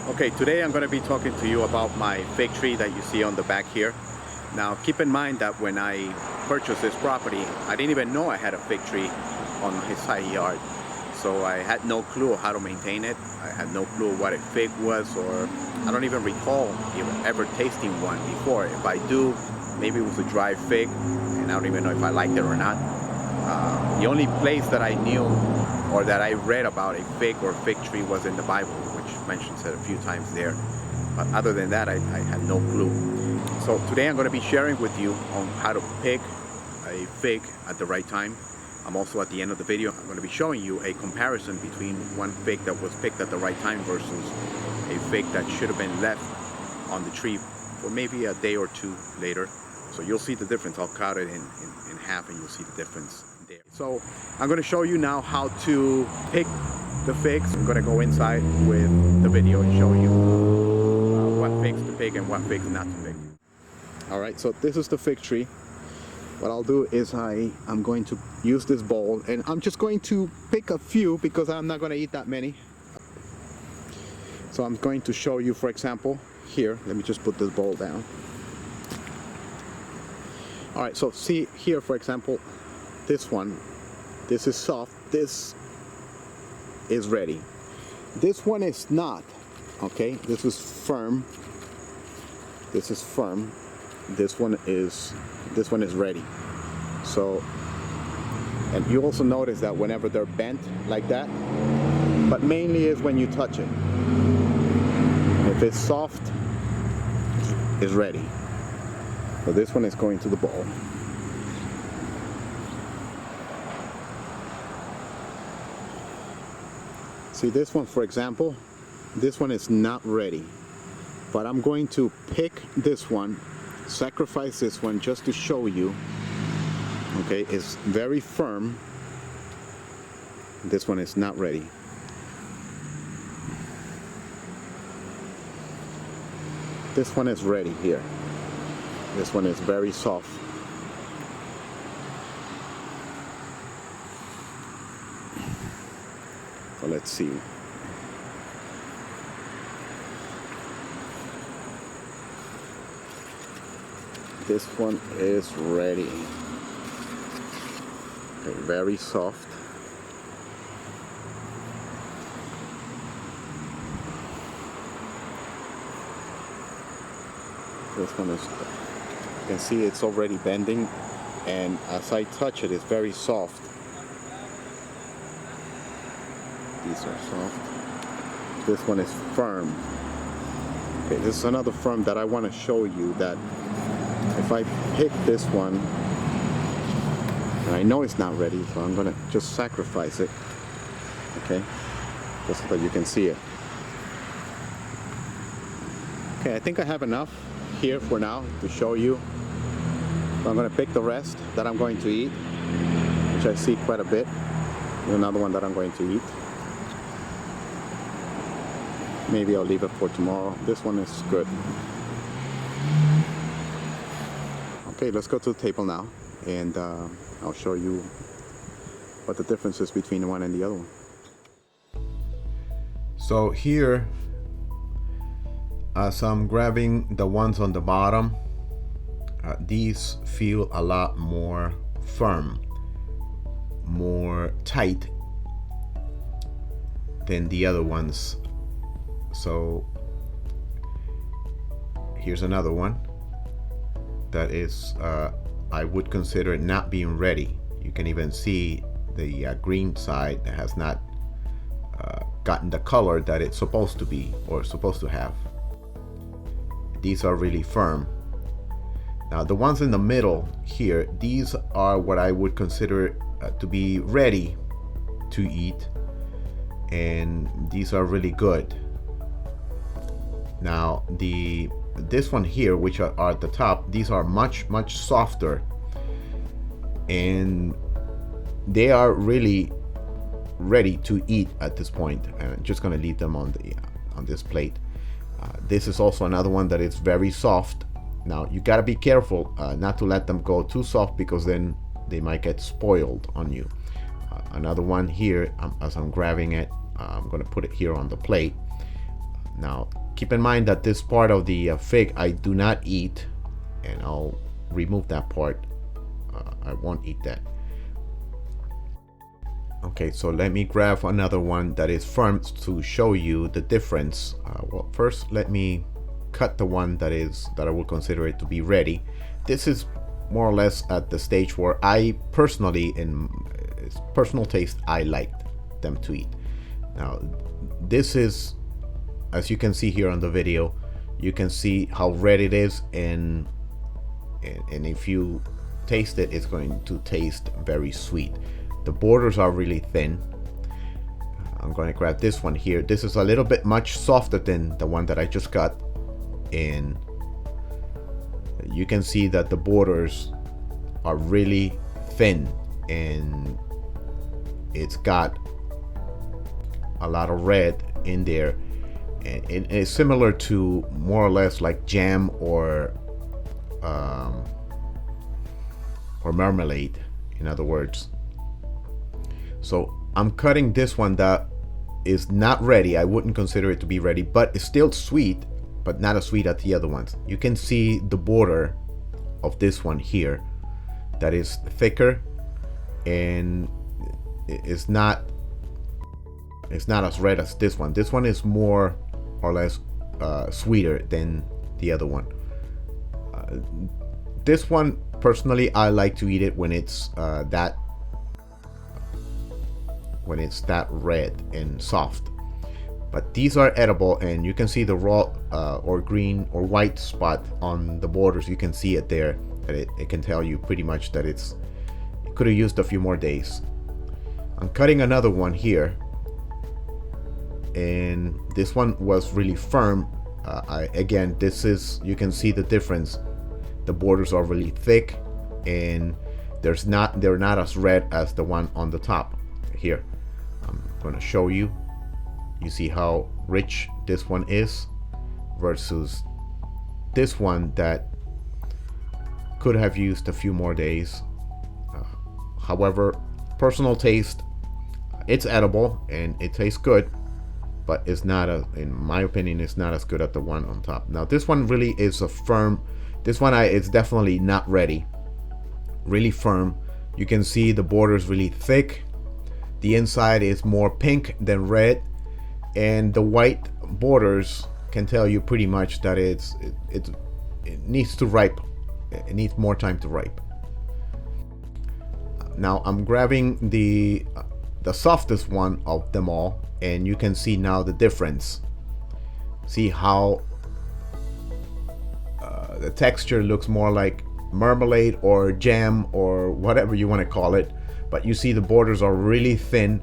Okay, today I'm going to be talking to you about my fig tree that you see on the back here. Now keep in mind that when I purchased this property, I didn't even know I had a fig tree on my side yard. So I had no clue how to maintain it. I had no clue what a fig was, or I don't even recall ever tasting one before. If I do, maybe it was a dry fig, and I don't even know if I liked it or not. The only place that I knew or that I read about a fig or fig tree was in the Bible, which mentions it a few times there. But other than that, I had no clue. So today I'm going to be sharing with you on how to pick a fig at the right time. I'm also at the end of the video, I'm going to be showing you a comparison between one fig that was picked at the right time versus a fig that should have been left on the tree for maybe a day or two later. So you'll see the difference. I'll cut it in half and you'll see the difference there. So I'm going to show you now how to pick the figs. I'm going to go inside with the video and show you what figs to pick and what figs not to pick. Alright, so this is the fig tree. What I'll do is I'm going to use this bowl, and I'm just going to pick a few because I'm not going to eat that many. So I'm going to show you, for example, here, let me just put this bowl down. Alright, so see here, for example, this one, this is soft, this is ready. This one is not, okay? This is firm. This is firm. This one is ready. So, and you also notice that whenever they're bent like that, but mainly is when you touch it. If it's soft, it's ready. So this one is going to the bowl. See this one, for example, this one is not ready, but I'm going to pick this one, sacrifice this one just to show you. Okay, it's very firm. This one is not ready. This one is ready here. This one is very soft. So let's see. This one is ready. Okay, very soft. This one is, you can see it's already bending, and as I touch it, it's very soft. These are soft. This one is firm. Okay, this is another firm that I want to show you, that if I pick this one, and I know it's not ready, so I'm going to just sacrifice it. Okay, just so that you can see it. Okay, I think I have enough here for now to show you. So I'm going to pick the rest that I'm going to eat, which I see quite a bit. There's another one that I'm going to eat. Maybe I'll leave it for tomorrow. This one is good. Okay, let's go to the table now, and I'll show you what the difference is between one and the other one. So here, as I'm grabbing the ones on the bottom, these feel a lot more firm, more tight than the other ones. So here's another one that is, I would consider it not being ready. You can even see the green side that has not gotten the color that it's supposed to be or supposed to have. These are really firm. Now the ones in the middle here, these are what I would consider to be ready to eat, and these are really good. Now this one here, which are at the top, these are much softer, and they are really ready to eat at this point. I'm just going to leave them on this plate. This is also another one that is very soft. Now you got to be careful not to let them go too soft, because then they might get spoiled on you. Another one here, as I'm grabbing it, I'm going to put it here on the plate. Now keep in mind that this part of the fig I do not eat, and I'll remove that part. I won't eat that. Okay, so let me grab another one that is firm to show you the difference. Well, first let me cut the one that I will consider it to be ready. This is more or less at the stage where I personally, in personal taste, I like them to eat. Now this is, as you can see here on the video, you can see how red it is, and if you taste it, it's going to taste very sweet. The borders are really thin. I'm going to grab this one here. This is a little bit much softer than the one that I just got, and you can see that the borders are really thin, and it's got a lot of red in there, and it's similar to more or less like jam or marmalade, in other words. So I'm cutting this one that is not ready. I wouldn't consider it to be ready, but it's still sweet, but not as sweet as the other ones. You can see the border of this one here that is thicker, and it's not as red as this one. This one is more or less sweeter than the other one. This one personally, I like to eat it when it's that red and soft. But these are edible, and you can see the raw or green or white spot on the borders. You can see it there, that it can tell you pretty much that it could have used a few more days. I'm cutting another one here, and this one was really firm. Again, this is, you can see the difference. The borders are really thick, and they're not as red as the one on the top here. I'm going to show you. You see how rich this one is versus this one that could have used a few more days. However, personal taste, it's edible and it tastes good, but it's not, in my opinion, it's not as good as the one on top. Now this one really is a firm. This one it's definitely not ready. Really firm. You can see the borders really thick. The inside is more pink than red, and the white borders can tell you pretty much that it needs to ripe. It needs more time to ripe. Now I'm grabbing the softest one of them all, and you can see now the difference. See how the texture looks more like marmalade or jam or whatever you want to call it, but you see the borders are really thin.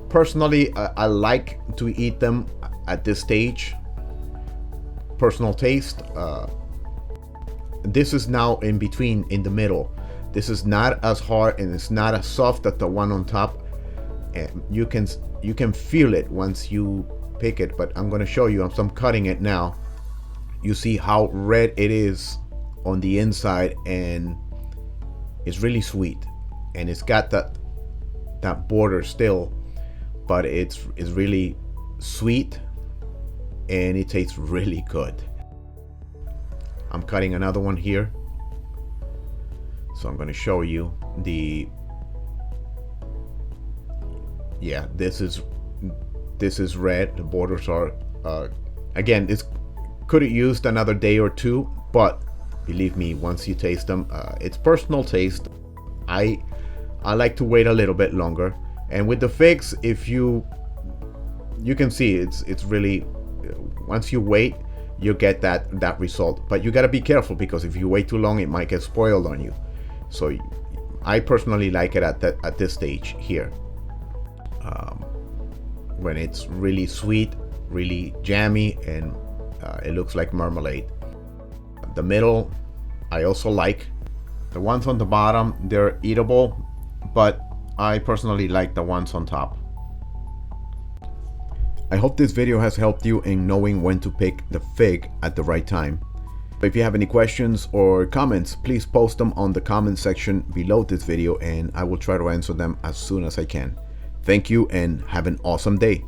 Personally, I like to eat them at this stage. Personal taste. This is now in between, in the middle. This is not as hard and it's not as soft as the one on top. And you can feel it once you pick it, but I'm going to show you. I'm cutting it now. You see how red it is on the inside, and it's really sweet, and it's got that border still, but it's really sweet and it tastes really good. I'm cutting another one here, so I'm going to show you this is red. The borders are again, it's could have used another day or two, but believe me, once you taste them, it's personal taste. I like to wait a little bit longer. And with the figs, if you can see it's really, once you wait, you get that result. But you got to be careful, because if you wait too long, it might get spoiled on you. So I personally like it at this stage here, when it's really sweet, really jammy, and it looks like marmalade. The middle, I also like. The ones on the bottom, they're eatable, but I personally like the ones on top. I hope this video has helped you in knowing when to pick the fig at the right time. If you have any questions or comments, please post them on the comment section below this video, and I will try to answer them as soon as I can. Thank you and have an awesome day.